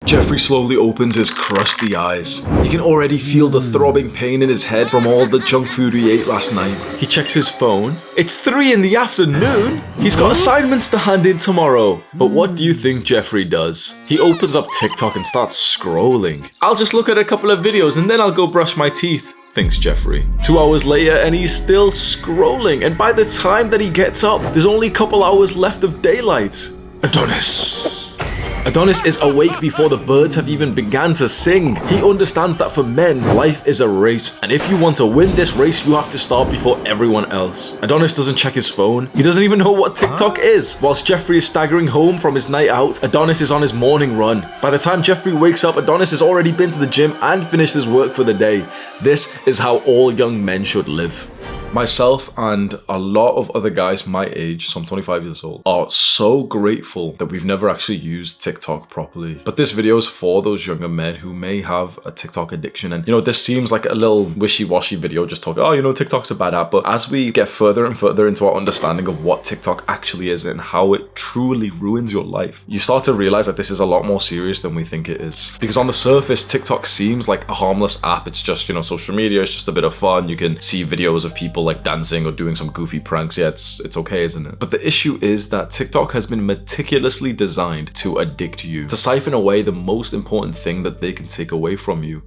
Jeffrey slowly opens his crusty eyes. He can already feel the throbbing pain in his head from all the junk food he ate last night. He checks his phone. It's 3 in the afternoon. He's got assignments to hand in tomorrow. But what do you think Jeffrey does? He opens up TikTok and starts scrolling. I'll just look at a couple of videos and then I'll go brush my teeth, thinks Jeffrey. 2 hours later and he's still scrolling, and by the time that he gets up, there's only a couple hours left of daylight. Adonis is awake before the birds have even begun to sing. He understands that for men, life is a race, and if you want to win this race, you have to start before everyone else. Adonis doesn't check his phone. He doesn't even know what TikTok is. Whilst Jeffrey is staggering home from his night out, Adonis is on his morning run. By the time Jeffrey wakes up, Adonis has already been to the gym and finished his work for the day. This is how all young men should live. Myself and a lot of other guys my age, so I'm 25 years old, are so grateful that we've never actually used TikTok properly. But this video is for those younger men who may have a TikTok addiction. And this seems like a little wishy-washy video, just talking, TikTok's a bad app. But as we get further and further into our understanding of what TikTok actually is and how it truly ruins your life, you start to realize that this is a lot more serious than we think it is. Because on the surface, TikTok seems like a harmless app. It's just, social media. It's just a bit of fun. You can see videos of people like dancing or doing some goofy pranks. Yeah, it's okay, isn't it? But the issue is that TikTok has been meticulously designed to addict you, to siphon away the most important thing that they can take away from you,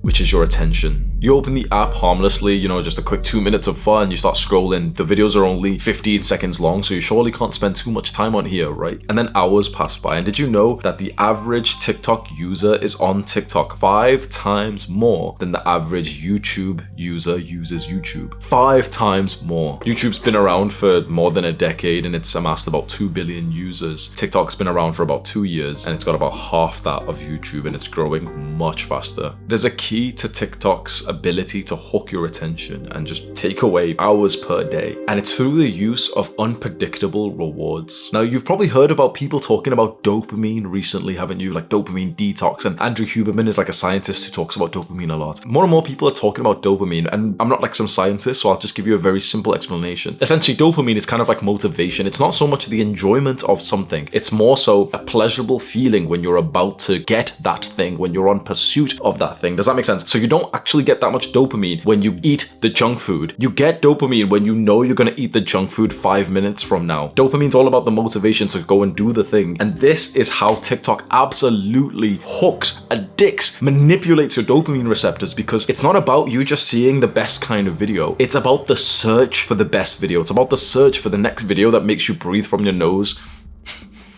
which is your attention. You open the app harmlessly, just a quick 2 minutes of fun, you start scrolling. The videos are only 15 seconds long, so you surely can't spend too much time on here, right? And then hours pass by, and did you know that the average TikTok user is on TikTok 5 times more than the average YouTube user uses YouTube? 5 times more. YouTube's been around for more than a decade, and it's amassed about 2 billion users. TikTok's been around for about 2 years, and it's got about half that of YouTube, and it's growing much faster. There's a key to TikTok's ability to hook your attention and just take away hours per day, and it's through the use of unpredictable rewards. Now, you've probably heard about people talking about dopamine recently, haven't you? Like dopamine detox, and Andrew Huberman is like a scientist who talks about dopamine a lot. More and more people are talking about dopamine, and I'm not like some scientist, so I'll just give you a very simple explanation. Essentially, dopamine is kind of like motivation. It's not so much the enjoyment of something, it's more so a pleasurable feeling when you're about to get that thing, when you're on pursuit of that thing. Does that make sense? So you don't actually get that much dopamine when you eat the junk food. You get dopamine when you know you're gonna eat the junk food 5 minutes from now. Dopamine's all about the motivation to go and do the thing. And this is how TikTok absolutely hooks, addicts, manipulates your dopamine receptors, because it's not about you just seeing the best kind of video. It's about the search for the best video. It's about the search for the next video that makes you breathe from your nose.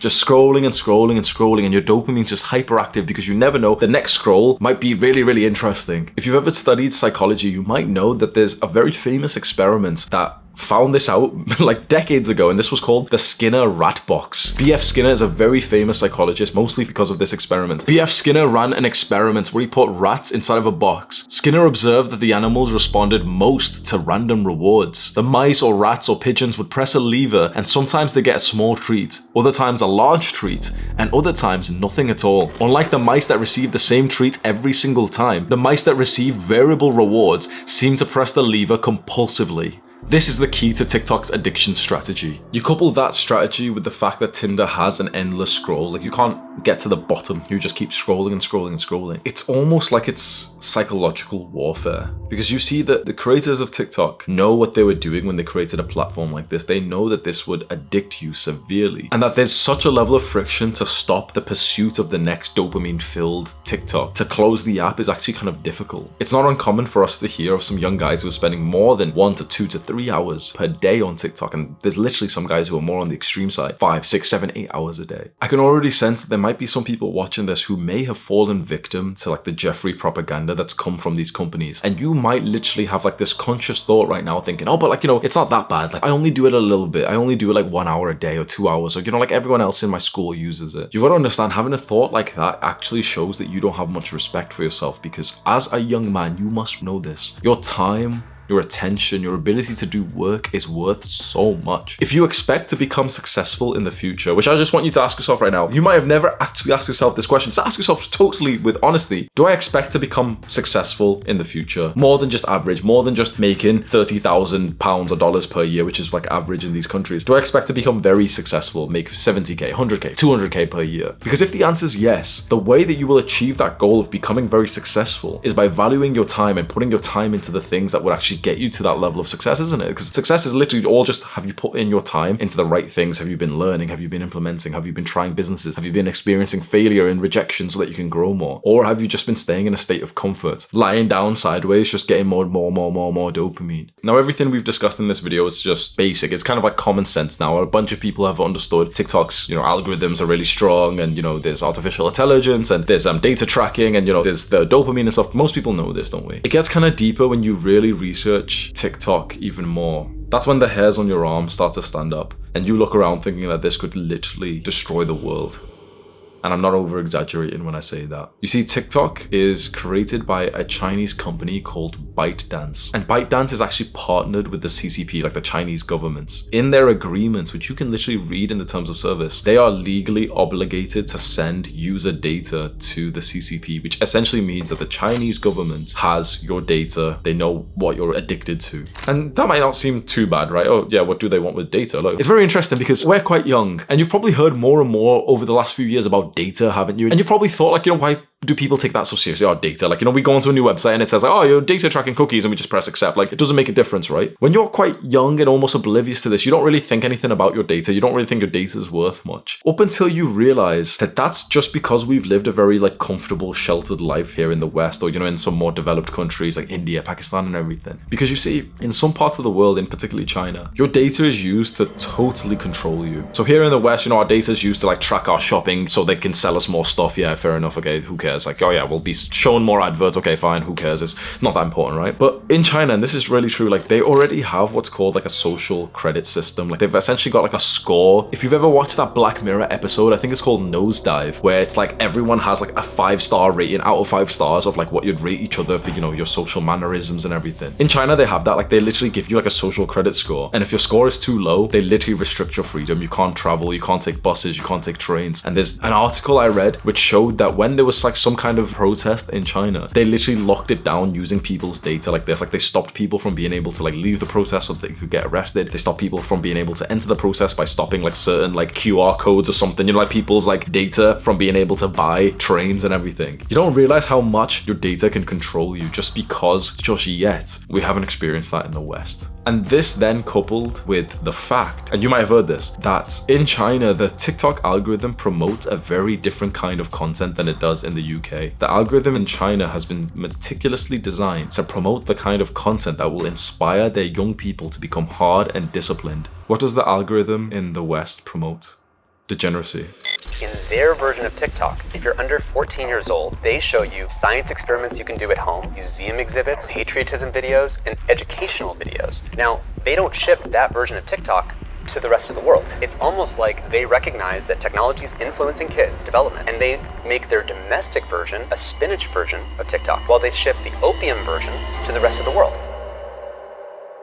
Just scrolling and scrolling and scrolling, and your dopamine's just hyperactive because you never know, the next scroll might be really, really interesting. If you've ever studied psychology, you might know that there's a very famous experiment that found this out like decades ago, and this was called the Skinner rat box. B.F. Skinner is a very famous psychologist, mostly because of this experiment. B.F. Skinner ran an experiment where he put rats inside of a box. Skinner observed that the animals responded most to random rewards. The mice or rats or pigeons would press a lever, and sometimes they get a small treat, other times a large treat, and other times nothing at all. Unlike the mice that received the same treat every single time, the mice that received variable rewards seemed to press the lever compulsively. This is the key to TikTok's addiction strategy. You couple that strategy with the fact that Tinder has an endless scroll, like you can't get to the bottom, you just keep scrolling and scrolling and scrolling. It's almost like it's psychological warfare, because you see that the creators of TikTok know what they were doing when they created a platform like this. They know that this would addict you severely, and that there's such a level of friction to stop the pursuit of the next dopamine-filled TikTok. To close the app is actually kind of difficult. It's not uncommon for us to hear of some young guys who are spending more than 1 to 2 to 3 hours per day on TikTok, and there's literally some guys who are more on the extreme side, 5, 6, 7, 8 hours a day. I can already sense that there might be some people watching this who may have fallen victim to like the Jeffrey propaganda that's come from these companies, and you might literally have like this conscious thought right now thinking, oh, but like, it's not that bad, like I only do it a little bit, I only do it like 1 hour a day or 2 hours, or like everyone else in my school uses it. You've got to understand, having a thought like that actually shows that you don't have much respect for yourself, because as a young man, you must know this. Your time your attention, your ability to do work is worth so much. If you expect to become successful in the future, which I just want you to ask yourself right now, you might have never actually asked yourself this question. So ask yourself totally with honesty, do I expect to become successful in the future? More than just average, more than just making £30,000 or dollars per year, which is like average in these countries. Do I expect to become very successful, make 70K, 100K, 200K per year? Because if the answer is yes, the way that you will achieve that goal of becoming very successful is by valuing your time and putting your time into the things that would actually get you to that level of success, isn't it? Because success is literally all just, have you put in your time into the right things? Have you been learning? Have you been implementing? Have you been trying businesses? Have you been experiencing failure and rejection so that you can grow more? Or have you just been staying in a state of comfort, lying down sideways, just getting more dopamine? Now, everything we've discussed in this video is just basic. It's kind of like common sense now. A bunch of people have understood TikTok's, algorithms are really strong, and, there's artificial intelligence, and there's data tracking, and, there's the dopamine and stuff. Most people know this, don't we? It gets kind of deeper when you really research TikTok even more. That's when the hairs on your arm start to stand up, and you look around thinking that this could literally destroy the world. And I'm not over exaggerating when I say that. You see, TikTok is created by a Chinese company called ByteDance. And ByteDance is actually partnered with the CCP, like the Chinese government. In their agreements, which you can literally read in the terms of service, they are legally obligated to send user data to the CCP, which essentially means that the Chinese government has your data. They know what you're addicted to. And that might not seem too bad, right? Oh yeah, what do they want with data? Look, it's very interesting because we're quite young, and you've probably heard more and more over the last few years about data, haven't you? And you probably thought, why do people take that so seriously? Oh, data. we go onto a new website and it says, oh, you're data tracking cookies, and we just press accept. It doesn't make a difference, right? When you're quite young and almost oblivious to this, you don't really think anything about your data. You don't really think your data is worth much. Up until you realize that that's just because we've lived a very comfortable, sheltered life here in the West, or, in some more developed countries like India, Pakistan, and everything. Because you see, in some parts of the world, in particularly China, your data is used to totally control you. So here in the West, our data is used to track our shopping so they can sell us more stuff. Yeah, fair enough. Okay, who cares? Oh yeah, we'll be shown more adverts. Okay, fine, who cares? It's not that important, right? But in China, and this is really true, they already have what's called a social credit system. They've essentially got a score. If you've ever watched that Black Mirror episode, I think it's called Nosedive, where it's everyone has a 5-star rating out of 5 stars of what you'd rate each other for, your social mannerisms and everything. In China, they have that. They literally give you a social credit score, and if your score is too low, they literally restrict your freedom. You can't travel, you can't take buses, you can't take trains. And there's an article I read which showed that when there was some kind of protest in China, they literally locked it down using people's data like this. They stopped people from being able to leave the protest so they could get arrested. They stopped people from being able to enter the protest by stopping certain QR codes or something, people's data from being able to buy trains and everything. You don't realize how much your data can control you just because just yet we haven't experienced that in the West. And this then coupled with the fact, and you might have heard this, that in China, the TikTok algorithm promotes a very different kind of content than it does in the UK. The algorithm in China has been meticulously designed to promote the kind of content that will inspire their young people to become hard and disciplined. What does the algorithm in the West promote? Degeneracy. In their version of TikTok, if you're under 14 years old, they show you science experiments you can do at home, museum exhibits, patriotism videos, and educational videos. Now, they don't ship that version of TikTok to the rest of the world. It's almost like they recognize that technology is influencing kids' development, and they make their domestic version a spinach version of TikTok, while they ship the opium version to the rest of the world.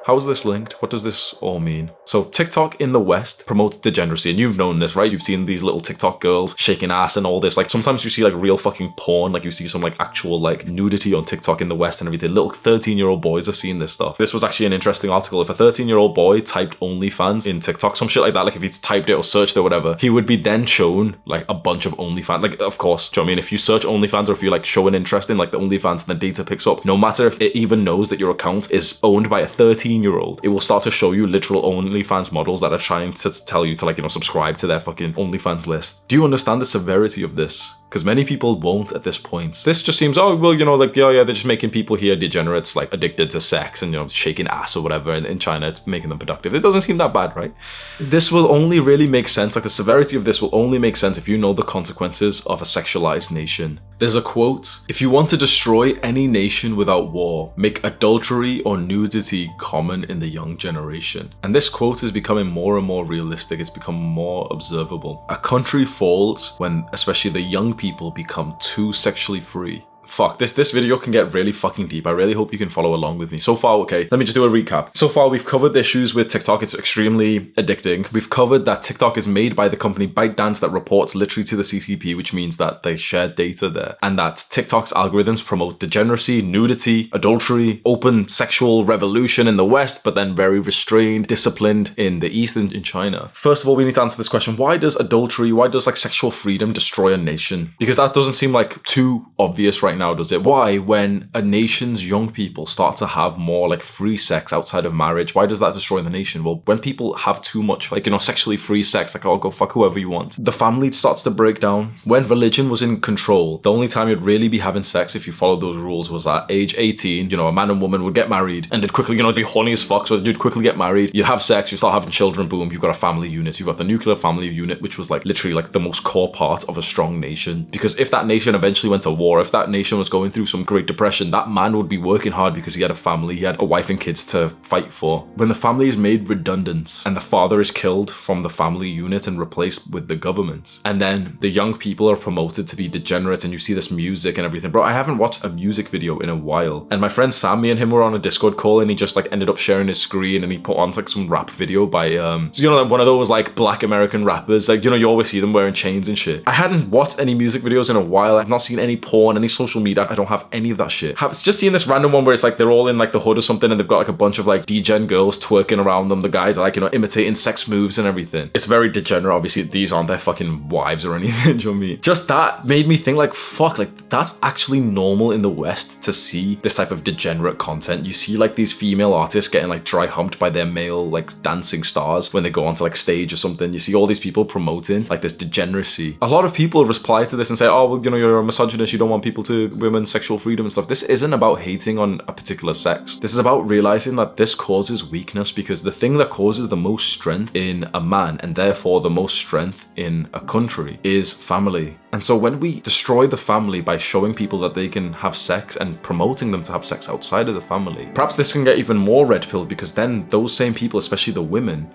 How is this linked? What does this all mean? So TikTok in the West promotes degeneracy, and you've known this, right? You've seen these little TikTok girls shaking ass and all this. Sometimes you see real fucking porn, you see some actual nudity on TikTok in the West and everything. Little 13-year-old boys are seeing this stuff. This was actually an interesting article. If a 13-year-old boy typed OnlyFans in TikTok, some shit like that, if he typed it or searched it or whatever, he would be then shown a bunch of OnlyFans. Of course, do you know what I mean? If you search OnlyFans, or if you show an interest in the OnlyFans and the data picks up, no matter if it even knows that your account is owned by a 13-year-old, it will start to show you literal OnlyFans models that are trying to tell you to subscribe to their fucking OnlyFans list. Do you understand the severity of this? Because many people won't at this point. This just seems, oh, well, they're just making people here degenerates, addicted to sex and, shaking ass or whatever in China, making them productive. It doesn't seem that bad, right? This will only really make sense, the severity of this will only make sense if you know the consequences of a sexualized nation. There's a quote: if you want to destroy any nation without war, make adultery or nudity common in the young generation. And this quote is becoming more and more realistic. It's become more observable. A country falls when especially the young people become too sexually free. fuck, this video can get really fucking deep. I really hope you can follow along with me. So far, okay, let me just do a recap. So far, we've covered the issues with TikTok. It's extremely addicting. We've covered that TikTok is made by the company ByteDance that reports literally to the CCP, which means that they share data there. And that TikTok's algorithms promote degeneracy, nudity, adultery, open sexual revolution in the West, but then very restrained, disciplined in the East and in China. First of all, we need to answer this question. Why does adultery, why does like sexual freedom destroy a nation? Because that doesn't seem like too obvious right now, does it? Why, when a nation's young people start to have more like free sex outside of marriage, why does that destroy the nation? Well, when people have too much like, sexually free sex, like, oh, go fuck whoever you want, the family starts to break down. When religion was in control, the only time you'd really be having sex if you followed those rules was at age 18. A man and woman would get married and they'd quickly, be horny as fuck, so you'd quickly get married, you'd have sex, you start having children, boom, you've got a family unit. You've got the nuclear family unit, which was like literally like the most core part of a strong nation. Because if that nation eventually went to war, if that nation was going through some Great Depression, that man would be working hard because he had a family, he had a wife and kids to fight for. When the family is made redundant and the father is killed from the family unit and replaced with the government, and then the young people are promoted to be degenerate, and you see this music and everything. Bro, I haven't watched a music video in a while. And my friend Sam, me and him were on a Discord call, and he just like ended up sharing his screen and he put on like some rap video by one of those like black American rappers, like you always see them wearing chains and shit. I hadn't watched any music videos in a while. I've not seen any porn, any social media. I don't have any of that shit. I've just seen this random one where it's like they're all in like the hood or something and they've got like a bunch of like degen girls twerking around them. The guys are like imitating sex moves and everything. It's very degenerate. Obviously these aren't their fucking wives or anything. Do you know what I mean? Just that made me think like, fuck, like that's actually normal in the West to see this type of degenerate content. You see like these female artists getting like dry humped by their male like dancing stars when they go onto like stage or something. You see all these people promoting like this degeneracy. A lot of people reply to this and say, oh, well, you're a misogynist, you don't want women's sexual freedom and stuff. This isn't about hating on a particular sex. This is about realizing that this causes weakness, because the thing that causes the most strength in a man, and therefore the most strength in a country, is family. And so when we destroy the family by showing people that they can have sex and promoting them to have sex outside of the family, perhaps this can get even more red pilled, because then those same people, especially the women,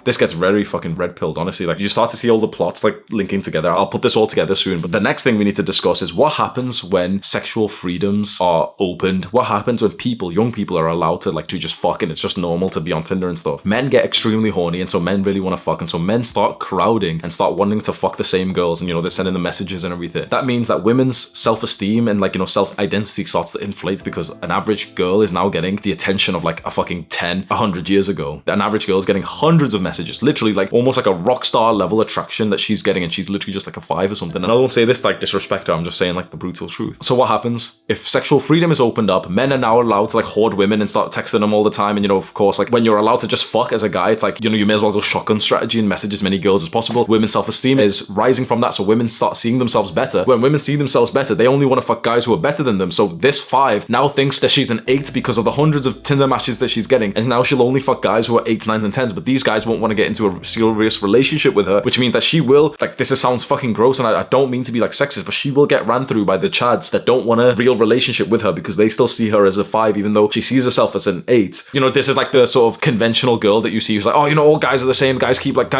this gets very fucking red pilled, honestly. Like you start to see all the plots like linking together. I'll put this all together soon. But the next thing we need to discuss is what happens when sexual freedoms are opened. What happens when young people are allowed to like to just fuck, and it's just normal to be on Tinder and stuff. Men get extremely horny, and so men really want to fuck, and so men start crowding and start wanting to fuck the same girls, and they're sending the messages and everything. That means that women's self-esteem and like self-identity starts to inflate, because an average girl is now getting the attention of like a fucking 100 years ago. An average girl is getting hundreds of messages, literally like almost like a rock star level attraction that she's getting, and she's literally just like a 5 or something. And I don't say this like disrespect her, I'm just saying like the brutal truth. So what happens if sexual freedom is opened up? Men are now allowed to like hoard women and start texting them all the time, and of course, like when you're allowed to just fuck as a guy, it's like you may as well go shotgun strategy and message as many girls as possible. Women's self-esteem is rising from that, so women start seeing themselves better. When women see themselves better, they only want to fuck guys who are better than them. So this 5 now thinks that she's an 8 because of the hundreds of Tinder matches that she's getting, and now she'll only fuck guys who are 8s, 9s, and 10s. But these guys won't want to get into a serious relationship with her, which means that she will, like, sounds fucking gross, and I don't mean to be like sexist, but she will get ran through by the chads that don't want a real relationship with her because they still see her as a 5, even though she sees herself as an 8. This is like the sort of conventional girl that you see who's like, oh, all guys are the same, guys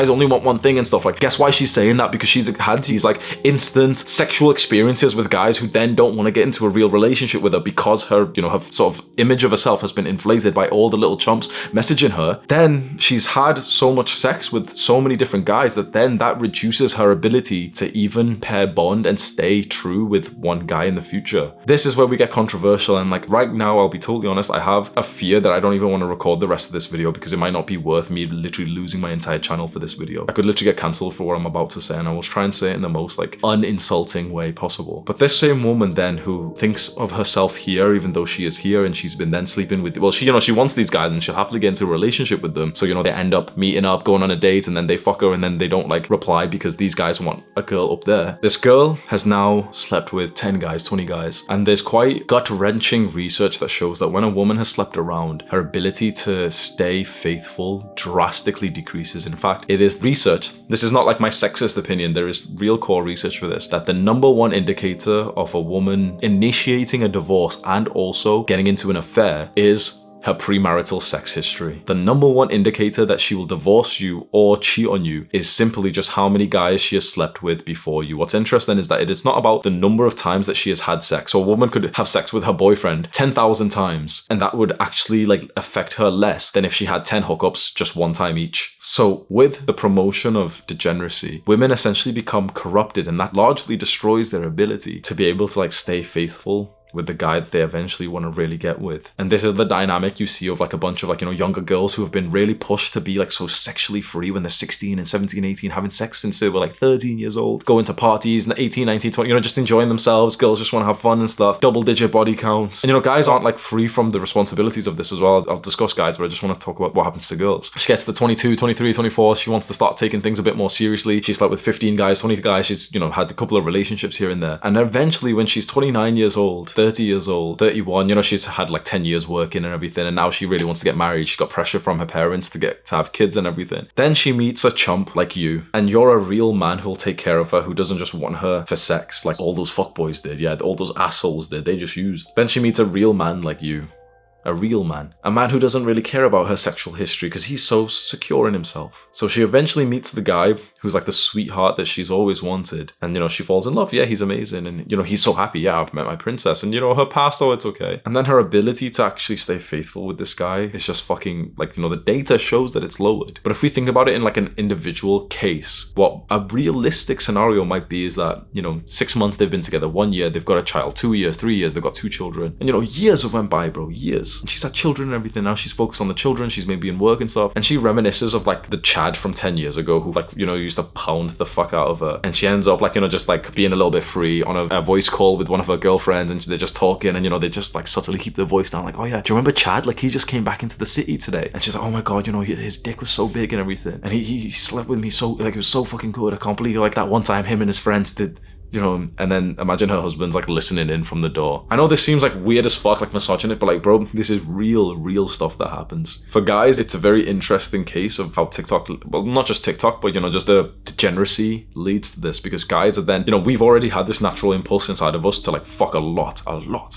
only want one thing and stuff. Like, guess why she's saying that? Because she's had these like instant sexual experiences with guys who then don't want to get into a real relationship with her because her, her sort of image of herself has been inflated by all the little chumps messaging her. Then she's had so much sex with so many different guys that then that reduces her ability to even pair bond and stay true with one guy in the future. This is where we get controversial, and like right now, I'll be totally honest, I have a fear that I don't even want to record the rest of this video because it might not be worth me literally losing my entire channel for this video. I could literally get cancelled for what I'm about to say, and I will try and say it in the most like uninsulting way possible. But this same woman then who thinks of herself here, even though she is here, and she's been then sleeping with, well, she wants these guys and she'll happily get into a relationship with them. So they end up meeting up, going on a date, and then they fuck her, and then they don't like reply because these guys want a girl up there. This girl has now slept with 10 guys, 20 guys, and there's quite gut-wrenching research that shows that when a woman has slept around, her ability to stay faithful drastically decreases. In fact, it is researched. This is not like my sexist opinion. There is real core research for this, that the number one indicator of a woman initiating a divorce and also getting into an affair is her premarital sex history. The number one indicator that she will divorce you or cheat on you is simply just how many guys she has slept with before you. What's interesting is that it is not about the number of times that she has had sex. So a woman could have sex with her boyfriend 10,000 times, and that would actually like affect her less than if she had 10 hookups just one time each. So with the promotion of degeneracy, women essentially become corrupted, and that largely destroys their ability to be able to like stay faithful with the guy that they eventually want to really get with. And this is the dynamic you see of like a bunch of like, you know, younger girls who have been really pushed to be like so sexually free when they're 16 and 17, 18, having sex since they were like 13 years old, going to parties and 18, 19, 20, you know, just enjoying themselves. Girls just want to have fun and stuff, double digit body counts. And you know, guys aren't like free from the responsibilities of this as well. I'll discuss guys, but I just want to talk about what happens to girls. She gets to 22, 23, 24, she wants to start taking things a bit more seriously. She's like with 15 guys, 20 guys, she's, you know, had a couple of relationships here and there. And eventually when she's 29 years old, 30 years old, 31, you know, she's had like 10 years working and everything, and now she really wants to get married. She's got pressure from her parents to have kids and everything. Then she meets a chump like you, and you're a real man who'll take care of her, who doesn't just want her for sex like all those fuckboys did. Yeah, all those assholes did. They just used. Then she meets a real man like you. A real man. A man who doesn't really care about her sexual history because he's so secure in himself. So she eventually meets the guy who's like the sweetheart that she's always wanted. And, you know, she falls in love. Yeah, he's amazing. And, you know, he's so happy. Yeah, I've met my princess. And, you know, her past, oh, it's okay. And then her ability to actually stay faithful with this guy is just fucking, like, you know, the data shows that it's lowered. But if we think about it in like an individual case, what a realistic scenario might be is that, you know, 6 months they've been together, 1 year, they've got a child, 2 years, 3 years, they've got 2 children. And, you know, years have went by, bro, years. And she's had children and everything. Now she's focused on the children. She's maybe in work and stuff. And she reminisces of like the Chad from 10 years ago who like, you know, used to pound the fuck out of her. And she ends up like, you know, just like being a little bit free on a voice call with one of her girlfriends, and they're just talking, and, you know, they just like subtly keep their voice down. Like, oh yeah, do you remember Chad? Like, he just came back into the city today. And she's like, oh my God, you know, his dick was so big and everything. And he slept with me so, like, it was so fucking good. I can't believe like that one time him and his friends did, you know, and then imagine her husband's like listening in from the door. I know this seems like weird as fuck, like misogynist, but like, bro, this is real stuff that happens. For guys, it's a very interesting case of how TikTok, well, not just TikTok, but, you know, just the degeneracy leads to this, because guys are then, you know, we've already had this natural impulse inside of us to like fuck a lot.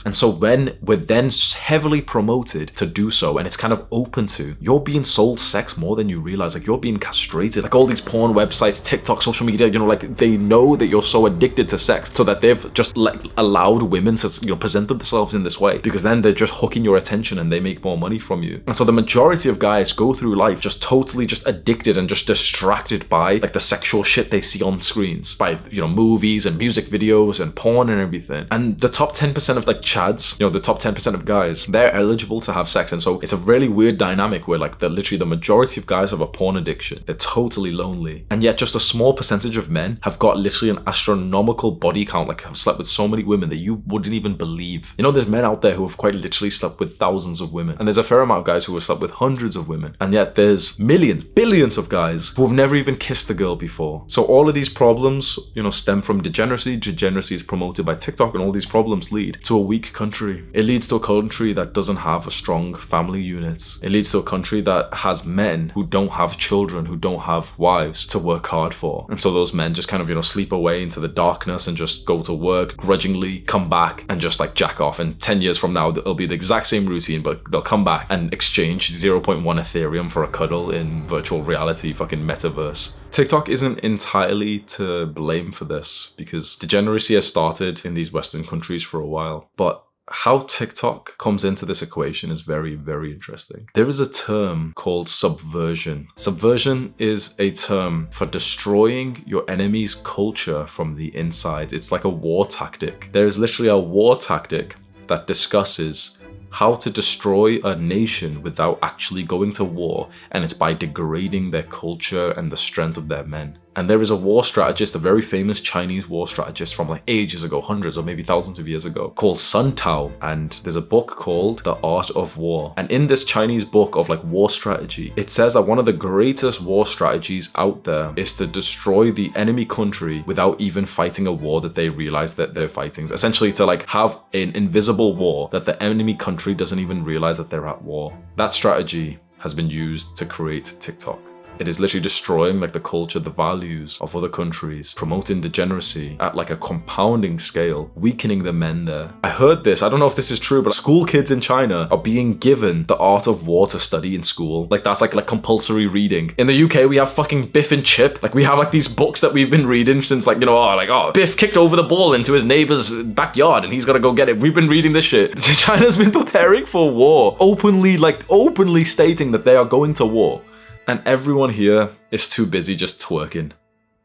And so when we're then heavily promoted to do so, and it's kind of open to, you're being sold sex more than you realize. Like, you're being castrated. Like all these porn websites, TikTok, social media, you know, like they know that you're so addicted to sex, so that they've just like allowed women to, you know, present themselves in this way, because then they're just hooking your attention and they make more money from you. And so the majority of guys go through life just totally just addicted and just distracted by like the sexual shit they see on screens, by, you know, movies and music videos and porn and everything. And the top 10% of like chads, you know, the top 10% of guys, they're eligible to have sex. And so it's a really weird dynamic where like literally the majority of guys have a porn addiction. They're totally lonely, and yet just a small percentage of men have got literally an astronomical body count, like have slept with so many women that you wouldn't even believe. You know, there's men out there who have quite literally slept with thousands of women, and there's a fair amount of guys who have slept with hundreds of women, and yet there's millions, billions of guys who have never even kissed a girl before. So all of these problems, you know, stem from degeneracy. Degeneracy is promoted by TikTok, and all these problems lead to a weak country. It leads to a country that doesn't have a strong family unit. It leads to a country that has men who don't have children, who don't have wives to work hard for. And so those men just kind of, you know, sleep away into the darkness and just go to work, grudgingly come back and just like jack off. And 10 years from now, it'll be the exact same routine, but they'll come back and exchange 0.1 Ethereum for a cuddle in virtual reality, fucking metaverse. TikTok isn't entirely to blame for this, because degeneracy has started in these Western countries for a while. But how TikTok comes into this equation is very interesting. There is a term called subversion. Subversion is a term for destroying your enemy's culture from the inside. It's like a war tactic. There is literally a war tactic that discusses how to destroy a nation without actually going to war, and it's by degrading their culture and the strength of their men. And there is a war strategist, a very famous Chinese war strategist from like ages ago, hundreds or maybe thousands of years ago, called Sun Tao. And there's a book called The Art of War. And in this Chinese book of like war strategy, it says that one of the greatest war strategies out there is to destroy the enemy country without even fighting a war that they realize that they're fighting. Essentially to like have an invisible war that the enemy country doesn't even realize that they're at war. That strategy has been used to create TikTok. It is literally destroying like the culture, the values of other countries, promoting degeneracy at like a compounding scale, weakening the men there. I heard this, I don't know if this is true, but school kids in China are being given the art of war to study in school. Like that's like compulsory reading. In the UK, we have fucking Biff and Chip. Like we have like these books that we've been reading since like, you know, Biff kicked over the ball into his neighbor's backyard and he's gotta go get it. We've been reading this shit. China's been preparing for war, openly stating that they are going to war. And everyone here is too busy just twerking.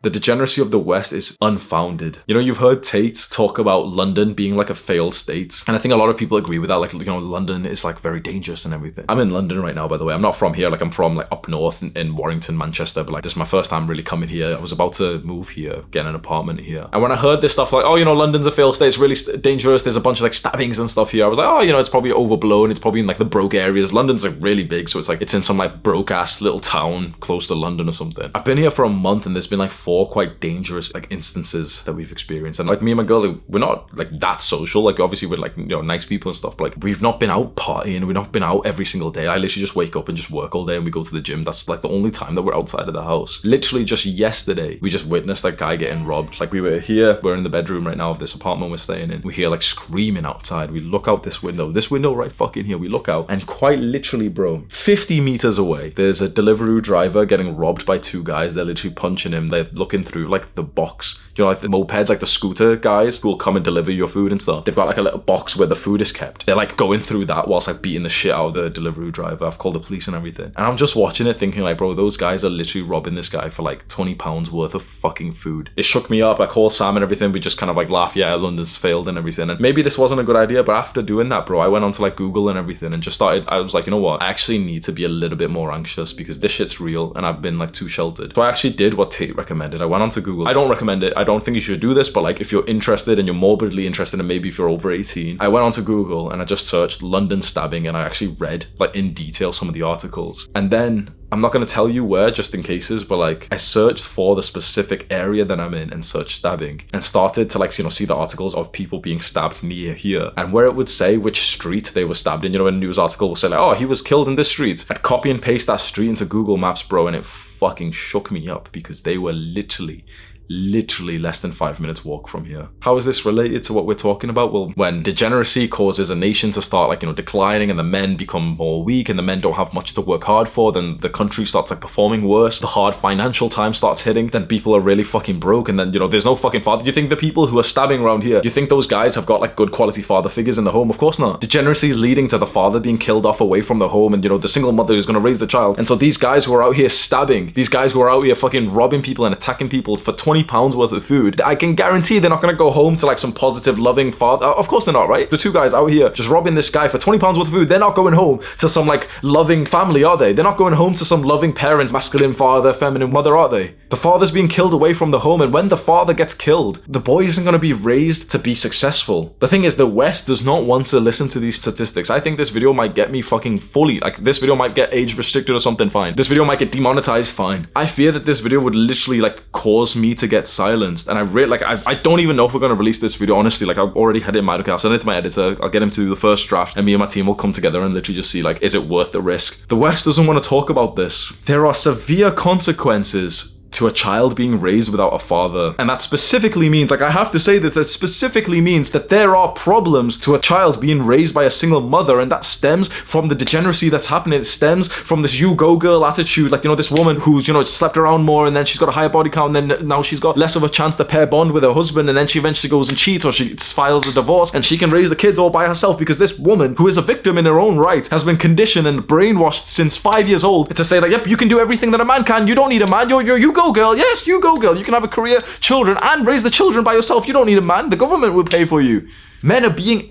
The degeneracy of the West is unfounded. You know, you've heard Tate talk about London being like a failed state. And I think a lot of people agree with that. Like, you know, London is like very dangerous and everything. I'm in London right now, by the way. I'm not from here. Like I'm from like up north in Warrington, Manchester. But like this is my first time really coming here. I was about to move here, get an apartment here. And when I heard this stuff like, oh, you know, London's a failed state, it's really dangerous. There's a bunch of like stabbings and stuff here. I was like, oh, you know, it's probably overblown. It's probably in like the broke areas. London's like really big. So it's like, it's in some like broke ass little town close to London or something. I've been here for a month and there's been like 4 quite dangerous like instances that we've experienced. And like me and my girl, like, we're not like that social. Like obviously we're like, you know, nice people and stuff, but like we've not been out partying. We've not been out every single day. I literally just wake up and just work all day and we go to the gym. That's like the only time that we're outside of the house. Literally just yesterday, we just witnessed that guy getting robbed. Like we were here, we're in the bedroom right now of this apartment we're staying in. We hear like screaming outside. We look out this window right fucking here. We look out and quite literally, bro, 50 meters away, there's a Deliveroo driver getting robbed by 2 guys. They're literally punching him. They're looking through like the box, you know, like the mopeds, like the scooter guys who will come and deliver your food and stuff. They've got like a little box where the food is kept. They're like going through that whilst like beating the shit out of the Deliveroo driver. I've called the police and everything. And I'm just watching it thinking like, bro, those guys are literally robbing this guy for like £20 worth of fucking food. It shook me up. I called Sam and everything. We just kind of like laugh. Yeah, London's failed and everything. And maybe this wasn't a good idea, but after doing that, bro, I went onto like Google and everything and just started, I was like, you know what? I actually need to be a little bit more anxious because this shit's real and I've been like too sheltered. So I actually did what Tate recommended. I went onto Google. I don't recommend it. I don't think you should do this, but like if you're interested and you're morbidly interested and maybe if you're over 18, I went onto Google and I just searched London stabbing and I actually read like in detail some of the articles. And then I'm not going to tell you where just in cases, but like I searched for the specific area that I'm in and searched stabbing and started to like, you know, see the articles of people being stabbed near here and where it would say which street they were stabbed in. You know, a news article will say like, oh, he was killed in this street. I'd copy and paste that street into Google Maps, bro, and it fucking shook me up because they were literally less than 5 minutes walk from here. How is this related to what we're talking about? Well, when degeneracy causes a nation to start like, you know, declining and the men become more weak and the men don't have much to work hard for, then the country starts like performing worse. The hard financial time starts hitting, then people are really fucking broke and then, you know, there's no fucking father. Do you think the people who are stabbing around here, do you think those guys have got like good quality father figures in the home? Of course not. Degeneracy is leading to the father being killed off away from the home and, you know, the single mother who's going to raise the child. And so these guys who are out here stabbing, these guys who are out here fucking robbing people and attacking people for £20 worth of food, I can guarantee they're not going to go home to like some positive loving father. Of course they're not, right? The 2 guys out here just robbing this guy for £20 worth of food, they're not going home to some like loving family, are they? They're not going home to some loving parents, masculine father, feminine mother, are they? The father's being killed away from the home, and when the father gets killed, the boy isn't going to be raised to be successful. The thing is, the West does not want to listen to these statistics. I think this video might get me fucking fully, like this video might get age restricted or something, fine. This video might get demonetized, fine. I fear that this video would literally like cause me to get silenced. And I don't even know if we're going to release this video, honestly. Like I've already had it in my, okay, I'll send it to my editor, I'll get him to do the first draft, and me and my team will come together and literally just see like, is it worth the risk? The West doesn't want to talk about this. There are severe consequences to a child being raised without a father. And that specifically means, like I have to say this, that specifically means that there are problems to a child being raised by a single mother, and that stems from the degeneracy that's happening. It stems from this you go girl attitude, like, you know, this woman who's, you know, slept around more and then she's got a higher body count and then now she's got less of a chance to pair bond with her husband, and then she eventually goes and cheats or she files a divorce and she can raise the kids all by herself because this woman, who is a victim in her own right, has been conditioned and brainwashed since 5 years old to say like, yep, you can do everything that a man can, you don't need a man, you go girl, yes, you go girl, you can have a career, children, and raise the children by yourself, you don't need a man, the government will pay for you. Men are being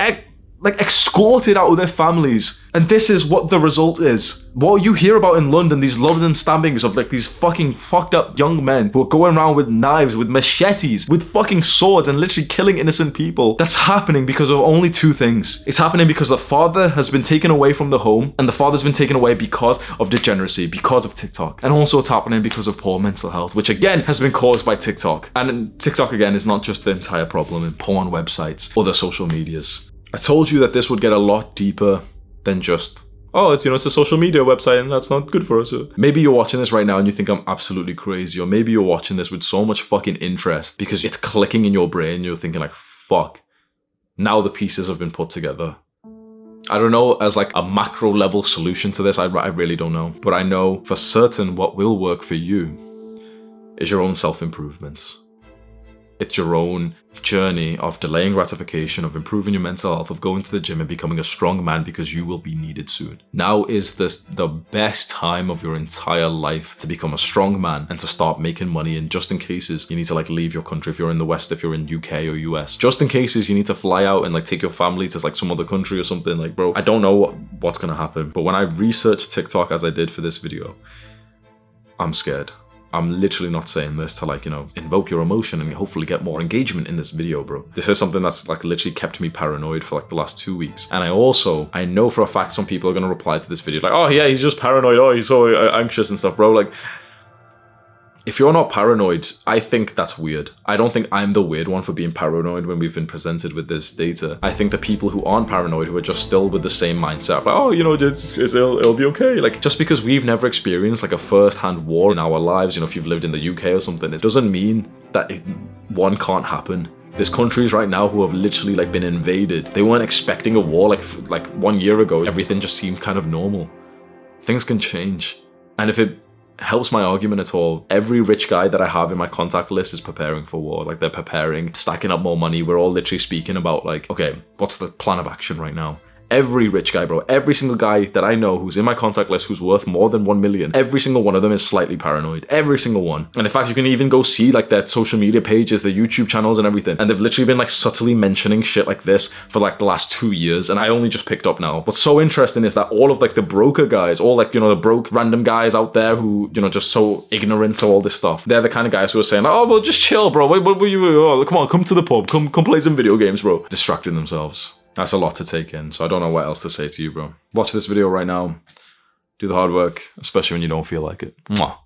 escorted out of their families, and this is what the result is. What you hear about in London, these London stabbings of like these fucking fucked up young men who are going around with knives, with machetes, with fucking swords and literally killing innocent people, that's happening because of only 2 things. It's happening because the father has been taken away from the home, and the father's been taken away because of degeneracy, because of TikTok, and also it's happening because of poor mental health, which again has been caused by TikTok. And TikTok again is not just the entire problem in porn websites, other social medias. I told you that this would get a lot deeper than just oh, it's, you know, it's a social media website and that's not good for us. Maybe you're watching this right now and you think I'm absolutely crazy, or maybe you're watching this with so much fucking interest because it's clicking in your brain. You're thinking like, fuck, now the pieces have been put together. I don't know as like a macro level solution to this. I really don't know. But I know for certain what will work for you is your own self-improvements. It's your own journey of delaying gratification, of improving your mental health, of going to the gym and becoming a strong man because you will be needed soon. Now is the best time of your entire life to become a strong man and to start making money. And just in cases you need to like leave your country, if you're in the West, if you're in UK or US, just in cases you need to fly out and like take your family to like some other country or something, like, bro, I don't know what's gonna happen. But when I researched TikTok as I did for this video, I'm scared. I'm literally not saying this to like, you know, invoke your emotion and hopefully get more engagement in this video, bro. This is something that's like literally kept me paranoid for like the last 2 weeks. And I know for a fact some people are going to reply to this video like, oh yeah, he's just paranoid. Oh, he's so anxious and stuff, bro. Like, if you're not paranoid, I think that's weird. I don't think I'm the weird one for being paranoid when we've been presented with this data. I think the people who aren't paranoid, who are just still with the same mindset, like, oh, you know, it'll be okay. Like, just because we've never experienced like a first-hand war in our lives, you know, if you've lived in the UK or something, it doesn't mean that one can't happen. There's countries right now who have literally like been invaded. They weren't expecting a war like 1 year ago. Everything just seemed kind of normal. Things can change. And if it helps my argument at all, every rich guy that I have in my contact list is preparing for war. Like, they're preparing, stacking up more money. We're all literally speaking about like, okay, what's the plan of action right now? Every rich guy, bro, every single guy that I know who's in my contact list who's worth more than 1 million, every single one of them is slightly paranoid. Every single one. And in fact, you can even go see like their social media pages, their YouTube channels and everything. And they've literally been like subtly mentioning shit like this for like the last 2 years. And I only just picked up now. What's so interesting is that all of like the broker guys, all like, you know, the broke random guys out there who, you know, just so ignorant to all this stuff. They're the kind of guys who are saying, oh, well, just chill, bro. What were you? Oh, come on, come to the pub. Come play some video games, bro. Distracting themselves. That's a lot to take in, so I don't know what else to say to you, bro. Watch this video right now. Do the hard work, especially when you don't feel like it. Mwah.